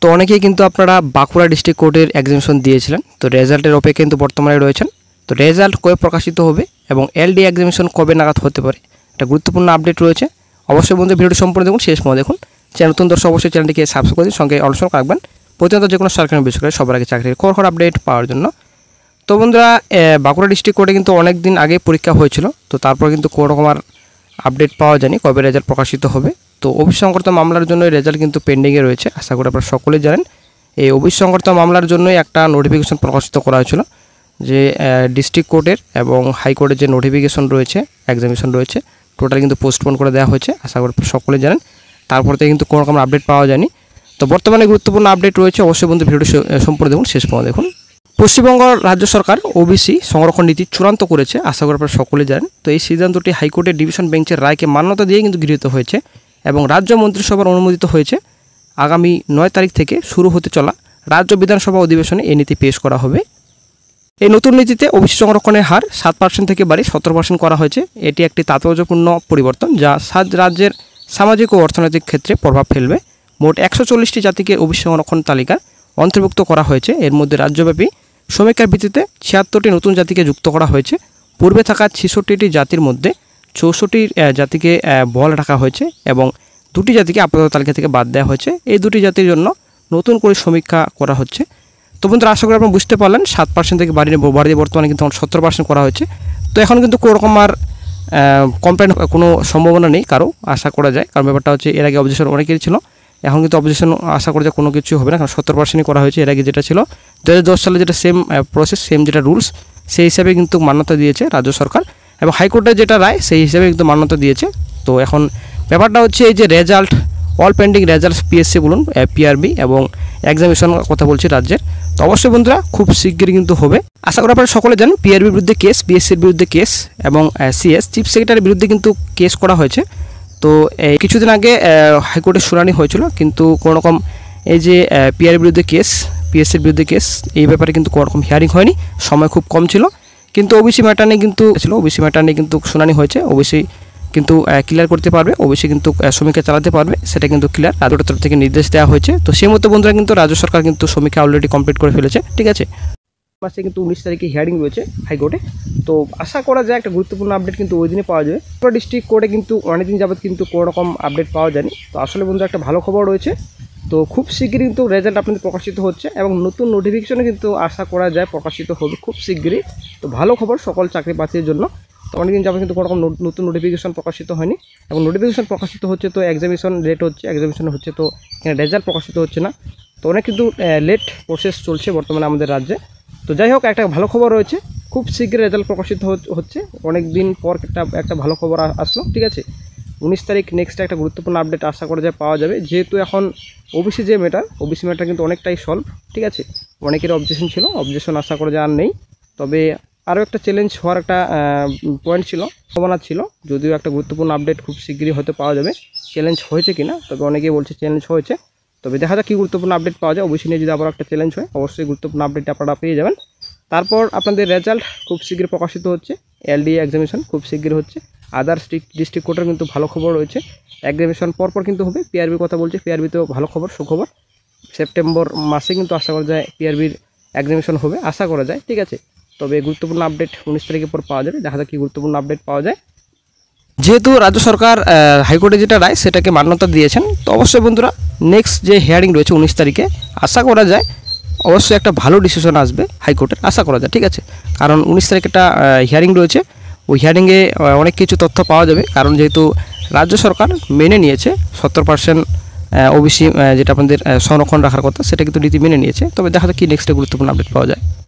তো অনেকেই কিন্তু আপনারা বাঁকুড়া ডিস্ট্রিক্ট কোর্টের এক্সামিনেশন দিয়েছিলেন, তো রেজাল্টের অপেক্ষায় কিন্তু বর্তমানে রয়েছেন। তো রেজাল্ট কবে প্রকাশিত হবে এবং এলডি এক্সামিনেশন কবে নাগাদ হতে পারে, একটা গুরুত্বপূর্ণ আপডেট রয়েছে। অবশ্যই বন্ধু ভিডিওটি সম্পূর্ণ দেখুন, শেষ পর্যন্ত দেখুন। নতুন দর্শক অবশ্যই চ্যানেলটিকে সাবস্ক্রাইব করে দিন, সঙ্গে অনুসরণ রাখবেন প্রতিনিয়ত যে কোনো সরকারি বিষয়ে সবার আগে চাকরির খবর আপডেট পাওয়ার জন্য। তো বন্ধুরা, বাঁকুড়া ডিস্ট্রিক্ট কোর্টে কিন্তু অনেক দিন আগে পরীক্ষা হয়েছিল, তো তারপর কিন্তু কোনো রকম আর আপডেট পাওয়া যায়নি কবে রেজাল্ট প্রকাশিত হবে। তো অফিস সংক্রান্ত মামলার জন্য রেজাল্ট কিন্তু পেন্ডিংয়ে রয়েছে, আশা করি আপনারা সকলেই জানেন। এই অফিস সংক্রান্ত মামলার জন্যই একটা নোটিফিকেশন প্রকাশিত করা হয়েছিল, যে ডিস্ট্রিক্ট কোর্টের এবং হাইকোর্টের যে নোটিফিকেশন রয়েছে, এক্সামিনেশন রয়েছে, টোটাল কিন্তু পোস্টপোন করে দেওয়া হয়েছে, আশা করি সকলেই জানেন। তারপর থেকে কিন্তু কোনো রকম আপডেট পাওয়া যায়নি। তো বর্তমানে গুরুত্বপূর্ণ আপডেট রয়েছে, অবশ্যই বন্ধু ভিডিওটি সম্পূর্ণ দেখুন, শেষ পর্যন্ত দেখুন। পশ্চিমবঙ্গ রাজ্য সরকার ওবিসি সংরক্ষণ নীতি চূড়ান্ত করেছে, আশা করি আপনারা সকলেই জানেন। তো এই সিদ্ধান্তটি হাইকোর্টের ডিভিশন বেঞ্চের রায়কে মান্যতা দিয়ে কিন্তু গৃহীত হয়েছে এবং রাজ্য মন্ত্রিসভার অনুমোদিত হয়েছে। আগামী 9 তারিখ থেকে শুরু হতে চলা রাজ্য বিধানসভা অধিবেশনে এই নীতি পেশ করা হবে। এই নতুন নীতিতে ওবিসি সংরক্ষণের হার 7% থেকে বাড়িয়ে 17% করা হয়েছে। এটি একটি তাৎপর্যপূর্ণ পরিবর্তন, যা রাজ্যের সামাজিক ও অর্থনৈতিক ক্ষেত্রে প্রভাব ফেলবে। মোট 140টি জাতিকে ওবিসি সংরক্ষণ তালিকার অন্তর্ভুক্ত করা হয়েছে। এর মধ্যে রাজ্যব্যাপী সমীক্ষার ভিত্তিতে 76টি নতুন জাতিকে যুক্ত করা হয়েছে। পূর্বে থাকা 66টি জাতির মধ্যে 64টি জাতিকে বহাল রাখা হয়েছে এবং 2টি জাতিকে আপাতত তালিকা থেকে বাদ দেওয়া হয়েছে। এই 2টি জাতির জন্য নতুন করে সমীক্ষা করা হচ্ছে। তো বন্ধুরা, আশা করি আপনারা বুঝতে পারলেন, 7% থেকে বাড়িয়ে বর্তমানে কিন্তু 17% করা হয়েছে। তো এখন কিন্তু কোনো রকম আর কমপ্লেন কোনো সম্ভাবনা নেই কারো, আশা করা যায়। কারণ ব্যাপারটা হচ্ছে, এর আগে অবজেকশন অনেকেরই ছিল, এখন কিন্তু অবজেকশন আশা করা যায় কোনো কিছু হবে না, কারণ 17%ই করা হয়েছে। এর আগে যেটা ছিল 2010 সালে যেটা সেম প্রসেস, সেম যেটা রুলস, সেই হিসাবে কিন্তু মান্যতা দিয়েছে রাজ্য সরকার, এবং হাইকোর্টের যেটা রায় সেই হিসাবে কিন্তু মান্যতা দিয়েছে। তো এখন ব্যাপারটা হচ্ছে, এই যে result, all pending results PSC বলুন, পিআরবি এবং এক্সামিনেশন কথা বলছি রাজ্যের, তো অবশ্যই বন্ধুরা খুব শীঘ্রই কিন্তু হবে। আশা করি আপনারা সকলে জানেন, পিআরবির বিরুদ্ধে কেস, পিএসসির বিরুদ্ধে কেস এবং সিএস চিফ সেক্রেটারির বিরুদ্ধে কিন্তু কেস করা হয়েছে। তো কিছুদিন আগে হাইকোর্টের শুনানি হয়েছিল, কিন্তু কোনো রকম এই যে পিআরবির বিরুদ্ধে কেস, পিএসসির বিরুদ্ধে কেস, এই ব্যাপারে কিন্তু কোনো রকম হিয়ারিং হয়নি, সময় খুব কম ছিল। কিন্তু ওবিসি ম্যাটার নিয়ে কিন্তু ওবিসি ম্যাটার নিয়ে কিন্তু শুনানি হয়েছে। ওবিসি কিন্তু ক্লিয়ার করতে পারবে, ওবিসি কিন্তু সমীক্ষা চালাতে পারবে, সেটা কিন্তু ক্লিয়ার, রাজ্যের তরফ থেকে নির্দেশ দেওয়া হয়েছে। তো সেই মতো বন্ধুরা কিন্তু রাজ্য সরকার কিন্তু সমীক্ষা অলরেডি কমপ্লিট করে ফেলেছে, ঠিক আছে। মাসে কিন্তু 19 তারিখে হিয়ারিং রয়েছে হাইকোর্টে। তো আশা করা যায় একটা গুরুত্বপূর্ণ আপডেট কিন্তু ওই দিনে পাওয়া যাবে। ডিস্ট্রিক্ট কোর্টে কিন্তু অনেকদিন যাবত কিন্তু কোনো রকম আপডেট পাওয়া যায়নি। তো আসলে বন্ধু একটা ভালো খবর রয়েছে, তো খুব শীঘ্রই কিন্তু রেজাল্ট আপনাদের প্রকাশিত হচ্ছে এবং নতুন নোটিফিকেশনে কিন্তু আশা করা যায় প্রকাশিত হবে খুব শীঘ্রই। তো ভালো খবর সকল চাকরি প্রার্থীর জন্য। তো অনেকদিন যাবে কিন্তু কোনো রকম নতুন নোটিফিকেশন প্রকাশিত হয়নি, এবং নোটিফিকেশন প্রকাশিত হচ্ছে তো এক্সামিনেশন লেট হচ্ছে, এক্সামিনেশন হচ্ছে তো এখানে রেজাল্ট প্রকাশিত হচ্ছে না। তো অনেক কিন্তু লেট প্রসেস চলছে বর্তমানে আমাদের রাজ্যে। তো যাই হোক, একটা ভালো খবর রয়েছে, খুব শীঘ্রই রেজাল্ট প্রকাশিত হচ্ছে। অনেক দিন পর একটা ভালো খবর আসলো, ঠিক আছে। 19 তারিখ নেক্সট একটা গুরুত্বপূর্ণ আপডেট আশা করা যায় পাওয়া যাবে, যেহেতু এখন ওবিসি যে ওবিসি ম্যাটার কিন্তু অনেকটাই সলভ, ঠিক আছে। অনেকের অবজেকশন ছিল, অবজেকশন আশা করা যায় আর নেই। তবে আরও একটা চ্যালেঞ্জ হওয়ার একটা পয়েন্ট ছিল, সম্ভাবনা ছিল, যদিও একটা গুরুত্বপূর্ণ আপডেট খুব শীঘ্রই হতে পাওয়া যাবে। চ্যালেঞ্জ হয়েছে কিনা, তবে অনেকেই বলছে চ্যালেঞ্জ হয়েছে। তবে দেখা যাক কী গুরুত্বপূর্ণ আপডেট পাওয়া যায়। ওবিসি নিয়ে যদি আবার একটা চ্যালেঞ্জ হয়, অবশ্যই গুরুত্বপূর্ণ আপডেট আপনারা পেয়ে যাবেন। তারপর আপনাদের রেজাল্ট খুব শীঘ্রই প্রকাশিত হচ্ছে, এলডি এক্সামিনেশন খুব শীঘ্রই হচ্ছে। আদার্স ডিস্ট্রিক্ট কোর্টের কিন্তু ভালো খবর রয়েছে, এক্সামিনেশন পরপর কিন্তু হবে। পিআরবির কথা বলছে, পিআরবিতেও ভালো খবর, সুখবর। সেপ্টেম্বর মাসে কিন্তু আশা করা যায় পিআরবির এক্সামিনেশন হবে, আশা করা যায়, ঠিক আছে। তবে গুরুত্বপূর্ণ আপডেট 19 তারিখের পর পাওয়া যাবে, দেখা যাক কী গুরুত্বপূর্ণ আপডেট পাওয়া যায়। যেহেতু রাজ্য সরকার হাইকোর্টে যেটা রায় সেটাকে মান্যতা দিয়েছেন, তো অবশ্যই বন্ধুরা নেক্সট যে হিয়ারিং রয়েছে 19 তারিখে, আশা করা যায় অবশ্যই একটা ভালো ডিসিশন আসবে হাইকোর্টের, আশা করা যায়, ঠিক আছে। কারণ 19 তারিখে একটা হিয়ারিং রয়েছে, ওই হিয়ারিংয়ে অনেক কিছু তথ্য পাওয়া যাবে। কারণ যেহেতু রাজ্য সরকার মেনে নিয়েছে 70% ওবিসি যেটা আপনাদের সংরক্ষণ রাখার কথা, সেটা কিন্তু নীতি মেনে নিয়েছে। তবে দেখা যাক কি নেক্সটে গুরুত্বপূর্ণ আপডেট পাওয়া যায়।